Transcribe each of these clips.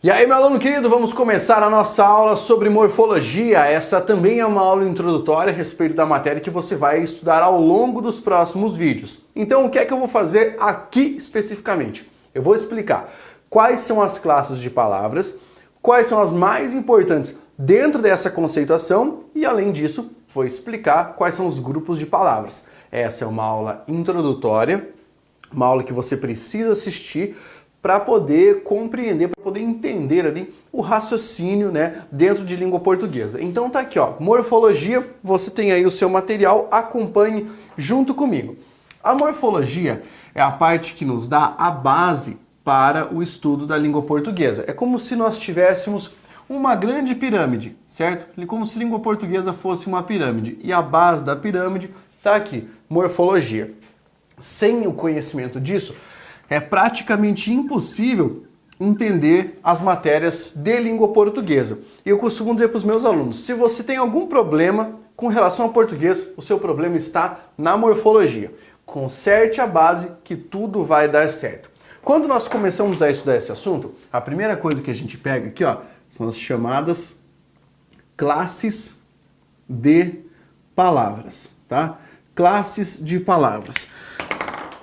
E aí, meu aluno querido, vamos começar a nossa aula sobre morfologia. Essa também é uma aula introdutória a respeito da matéria que você vai estudar ao longo dos próximos vídeos. Então, o que é que eu vou fazer aqui especificamente? Eu vou explicar quais são as classes de palavras, quais são as mais importantes dentro dessa conceituação e, além disso, vou explicar quais são os grupos de palavras. Essa é uma aula introdutória, uma aula que você precisa assistir para poder compreender, para poder entender ali o raciocínio, né, dentro de língua portuguesa. Então tá aqui, ó, morfologia, você tem aí o seu material, acompanhe junto comigo. A morfologia é a parte que nos dá a base para o estudo da língua portuguesa. É como se nós tivéssemos uma grande pirâmide, certo? Como se a língua portuguesa fosse uma pirâmide e a base da pirâmide tá aqui, morfologia. Sem o conhecimento disso, é praticamente impossível entender as matérias de língua portuguesa. E eu costumo dizer para os meus alunos, se você tem algum problema com relação ao português, o seu problema está na morfologia. Conserte a base que tudo vai dar certo. Quando nós começamos a estudar esse assunto, a primeira coisa que a gente pega aqui, ó, são as chamadas classes de palavras, tá? Classes de palavras.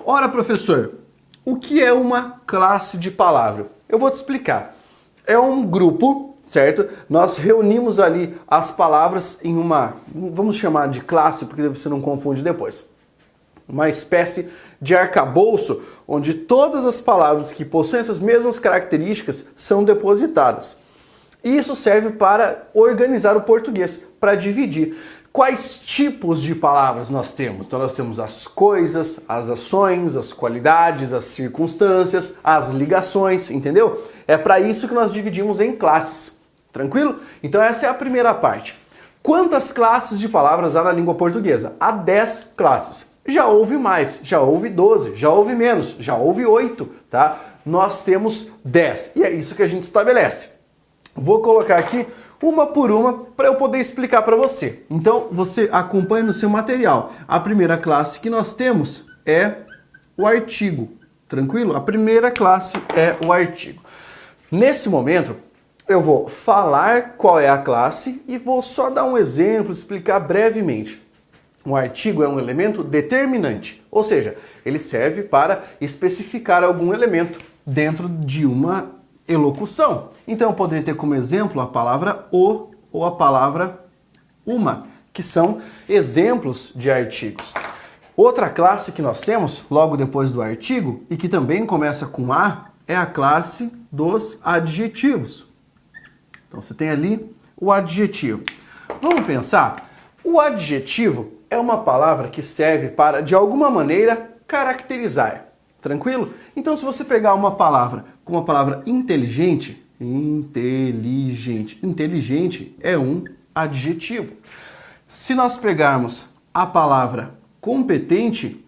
Ora, professor, o que é uma classe de palavra? Eu vou te explicar. É um grupo, certo? Nós reunimos ali as palavras em uma, vamos chamar de classe, porque você não confunde depois. Uma espécie de arcabouço, onde todas as palavras que possuem essas mesmas características são depositadas. E isso serve para organizar o português, para dividir. Quais tipos de palavras nós temos? Então nós temos as coisas, as ações, as qualidades, as circunstâncias, as ligações, entendeu? É para isso que nós dividimos em classes, tranquilo? Então essa é a primeira parte. Quantas classes de palavras há na língua portuguesa? Há 10 classes. Já houve mais, já houve 12, já houve menos, já houve 8, tá? Nós temos 10 e é isso que a gente estabelece. Vou colocar aqui uma por uma para eu poder explicar para você. Então você acompanha no seu material. A primeira classe que nós temos é o artigo, tranquilo? A primeira classe é o artigo. Nesse momento eu vou falar qual é a classe e vou só dar um exemplo, explicar brevemente. Um artigo é um elemento determinante, ou seja, ele serve para especificar algum elemento dentro de uma elocução. Então eu poderia ter como exemplo a palavra o ou a palavra uma, que são exemplos de artigos. Outra classe que nós temos logo depois do artigo e que também começa com a é a classe dos adjetivos. Então você tem ali o adjetivo. Vamos pensar? O adjetivo é uma palavra que serve para, de alguma maneira, caracterizar. Tranquilo? Então, se você pegar uma palavra como a palavra inteligente, inteligente é um adjetivo. Se nós pegarmos a palavra competente,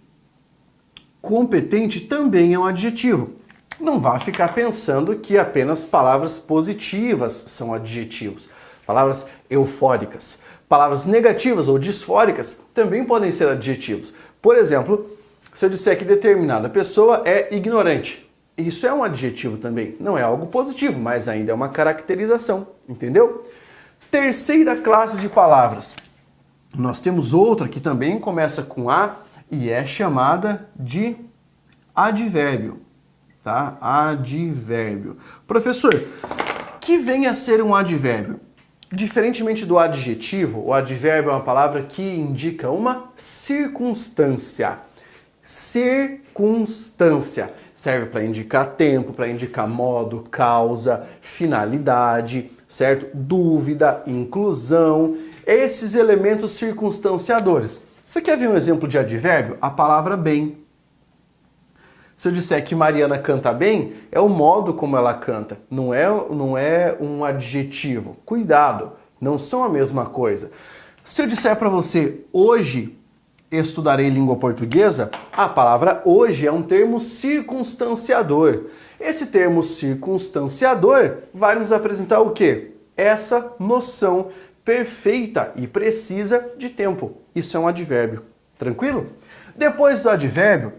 competente também é um adjetivo. Não vá ficar pensando que apenas palavras positivas são adjetivos. Palavras eufóricas. Palavras negativas ou disfóricas também podem ser adjetivos. Por exemplo, se eu disser que determinada pessoa é ignorante, isso é um adjetivo também. Não é algo positivo, mas ainda é uma caracterização, entendeu? Terceira classe de palavras. Nós temos outra que também começa com A e é chamada de advérbio, tá? Advérbio. Professor, que vem a ser um advérbio? Diferentemente do adjetivo, o advérbio é uma palavra que indica uma circunstância. Circunstância. Serve para indicar tempo, para indicar modo, causa, finalidade, certo? Dúvida, inclusão, esses elementos circunstanciadores. Você quer ver um exemplo de advérbio? A palavra bem. Se eu disser que Mariana canta bem, é o modo como ela canta, não é um adjetivo. Cuidado, não são a mesma coisa. Se eu disser para você, hoje estudarei língua portuguesa, a palavra hoje é um termo circunstanciador. Esse termo circunstanciador vai nos apresentar o quê? Essa noção perfeita e precisa de tempo. Isso é um advérbio. Tranquilo? Depois do advérbio,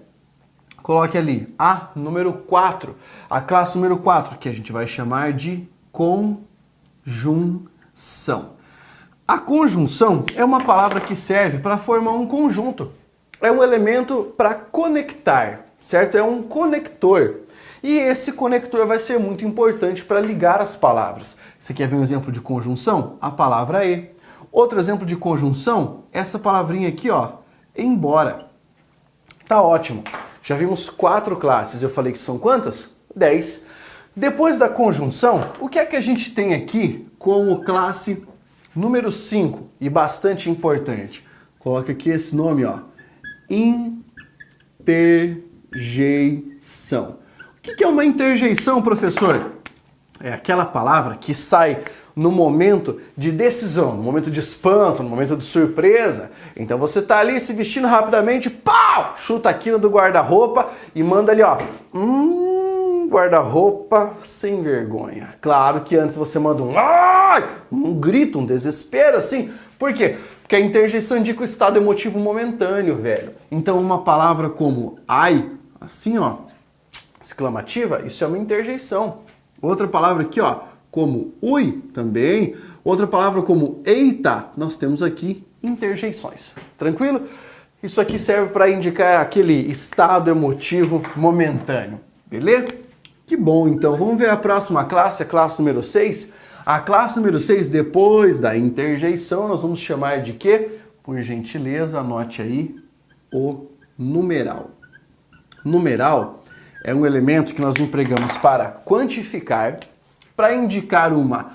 coloque ali a número 4, a classe número 4, que a gente vai chamar de conjunção. A conjunção é uma palavra que serve para formar um conjunto. É um elemento para conectar, certo? É um conector. E esse conector vai ser muito importante para ligar as palavras. Você quer ver um exemplo de conjunção? A palavra e. Outro exemplo de conjunção, essa palavrinha aqui, ó, embora. Tá ótimo. Já vimos 4 classes. Eu falei que são quantas? 10. Depois da conjunção, o que é que a gente tem aqui como classe número 5? E bastante importante. Coloca aqui esse nome, ó. Interjeição. O que é uma interjeição, professor? É aquela palavra que sai no momento de decisão, no momento de espanto, no momento de surpresa. Então você tá ali se vestindo rapidamente, pau! Chuta a quina do guarda-roupa e manda ali, ó. Guarda-roupa sem vergonha. Claro que antes você manda um grito, um desespero, assim. Por quê? Porque a interjeição indica o estado emotivo momentâneo, velho. Então uma palavra como ai, assim, ó, exclamativa, isso é uma interjeição. Outra palavra aqui, ó, como ui, também. Outra palavra como eita, nós temos aqui interjeições. Tranquilo? Isso aqui serve para indicar aquele estado emotivo momentâneo. Beleza? Que bom, então. Vamos ver a próxima classe, a classe número 6. A classe número 6, depois da interjeição, nós vamos chamar de quê? Por gentileza, anote aí o numeral. Numeral é um elemento que nós empregamos para quantificar, para indicar uma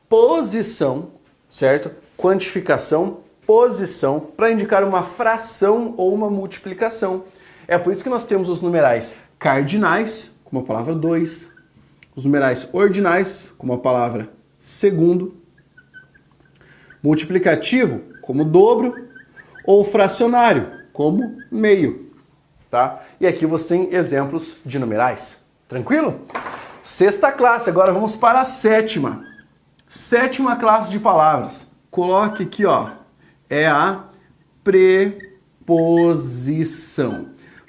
posição, certo? Quantificação, posição, para indicar uma fração ou uma multiplicação. É por isso que nós temos os numerais cardinais, como a palavra 2, os numerais ordinais, como a palavra segundo, multiplicativo, como dobro, ou fracionário, como meio, tá? E aqui você tem exemplos de numerais. Tranquilo? Sexta classe, agora vamos para a sétima. Sétima classe de palavras. Coloque aqui, ó, é a preposição.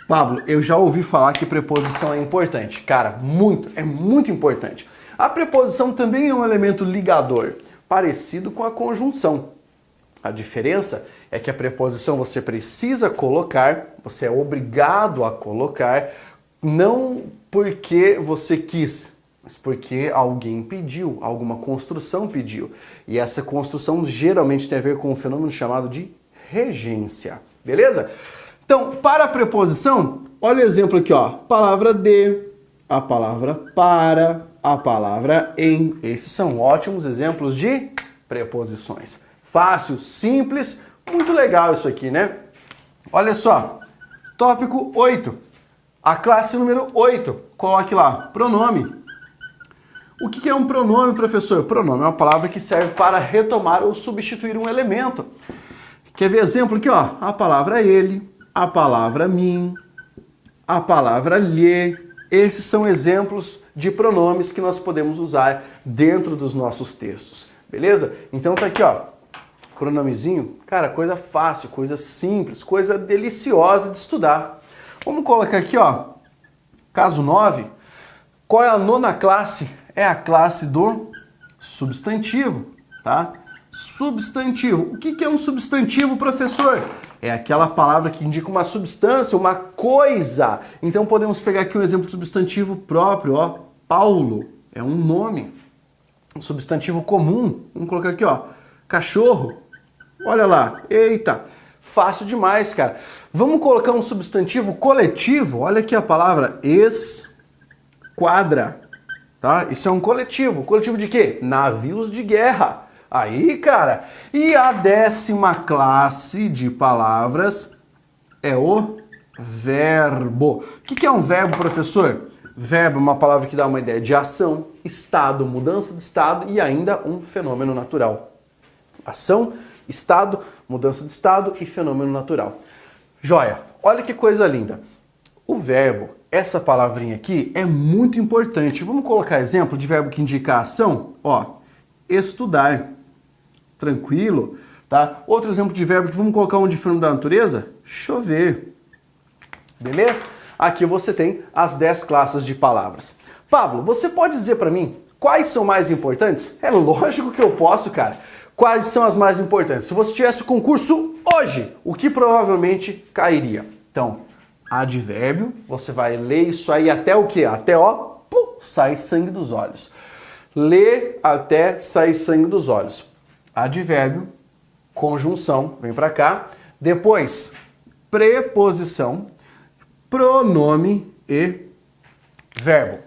Pablo, eu já ouvi falar que preposição é importante. Cara, é muito importante. A preposição também é um elemento ligador, parecido com a conjunção. A diferença é que a preposição você precisa colocar, você é obrigado a colocar, não porque você quis, mas porque alguém pediu, alguma construção pediu. E essa construção geralmente tem a ver com um fenômeno chamado de regência. Beleza? Então, para a preposição, olha o exemplo aqui, ó. Palavra de, a palavra para, a palavra em. Esses são ótimos exemplos de preposições. Fácil, simples, muito legal isso aqui, né? Olha só, tópico 8. A classe número 8. Coloque lá, pronome. O que é um pronome, professor? Pronome é uma palavra que serve para retomar ou substituir um elemento. Quer ver exemplo aqui, ó? A palavra ele, a palavra mim, a palavra lhe. Esses são exemplos de pronomes que nós podemos usar dentro dos nossos textos. Beleza? Então tá aqui, ó. Pronomezinho, cara, coisa fácil, coisa simples, coisa deliciosa de estudar. Vamos colocar aqui, ó, caso 9. Qual é a nona classe? É a classe do substantivo, tá? Substantivo. O que é um substantivo, professor? É aquela palavra que indica uma substância, uma coisa. Então podemos pegar aqui um exemplo de substantivo próprio, ó. Paulo é um nome. Um substantivo comum. Vamos colocar aqui, ó. Cachorro. Olha lá. Eita. Fácil demais, cara. Vamos colocar um substantivo coletivo. Olha aqui a palavra esquadra. Tá? Isso é um coletivo. Coletivo de quê? Navios de guerra. Aí, cara. E a 10ª classe de palavras é o verbo. O que é um verbo, professor? Verbo é uma palavra que dá uma ideia de ação, estado, mudança de estado e ainda um fenômeno natural. Ação, estado, mudança de estado e fenômeno natural. Joia, olha que coisa linda. O verbo, essa palavrinha aqui, é muito importante. Vamos colocar exemplo de verbo que indica ação? Ó, estudar. Tranquilo, tá? Outro exemplo de verbo que vamos colocar um de fenômeno da natureza? Chover. Beleza? Aqui você tem as 10 classes de palavras. Pablo, você pode dizer para mim quais são mais importantes? É lógico que eu posso, cara. Quais são as mais importantes? Se você tivesse o concurso hoje, o que provavelmente cairia? Então, advérbio, você vai ler isso aí até o quê? Até, ó, sai sangue dos olhos. Lê até sair sangue dos olhos. Advérbio, conjunção, vem pra cá. Depois, preposição, pronome e verbo.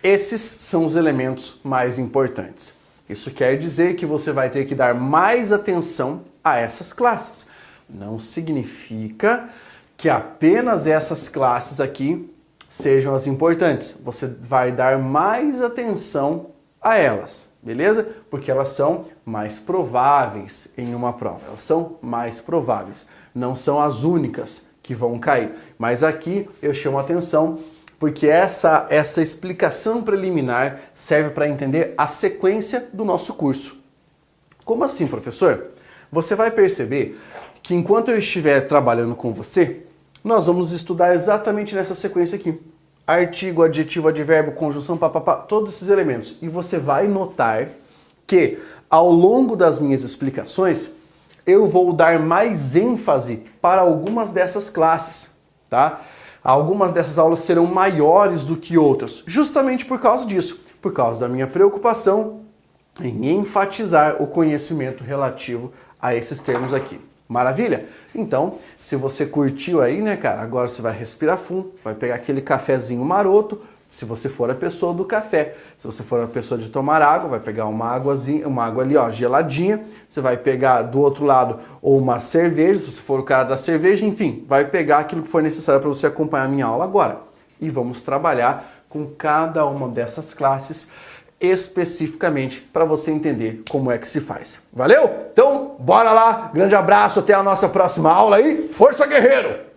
Esses são os elementos mais importantes. Isso quer dizer que você vai ter que dar mais atenção a essas classes. Não significa que apenas essas classes aqui sejam as importantes. Você vai dar mais atenção a elas, beleza? Porque elas são mais prováveis em uma prova. Elas são mais prováveis. Não são as únicas que vão cair. Mas aqui eu chamo a atenção porque essa explicação preliminar serve para entender a sequência do nosso curso. Como assim, professor? Você vai perceber que enquanto eu estiver trabalhando com você, nós vamos estudar exatamente nessa sequência aqui. Artigo, adjetivo, advérbio, conjunção, papapá, todos esses elementos. E você vai notar que ao longo das minhas explicações, eu vou dar mais ênfase para algumas dessas classes, tá? Algumas dessas aulas serão maiores do que outras, justamente por causa disso, por causa da minha preocupação em enfatizar o conhecimento relativo a esses termos aqui. Maravilha? Então, se você curtiu aí, né, cara, agora você vai respirar fundo, vai pegar aquele cafezinho maroto, se você for a pessoa do café. Se você for a pessoa de tomar água, vai pegar uma águazinha, uma água ali, ó, geladinha. Você vai pegar do outro lado ou uma cerveja, se você for o cara da cerveja, enfim, vai pegar aquilo que for necessário para você acompanhar a minha aula agora. E vamos trabalhar com cada uma dessas classes especificamente para você entender como é que se faz. Valeu? Então, bora lá. Grande abraço, até a nossa próxima aula aí. Força, guerreiro!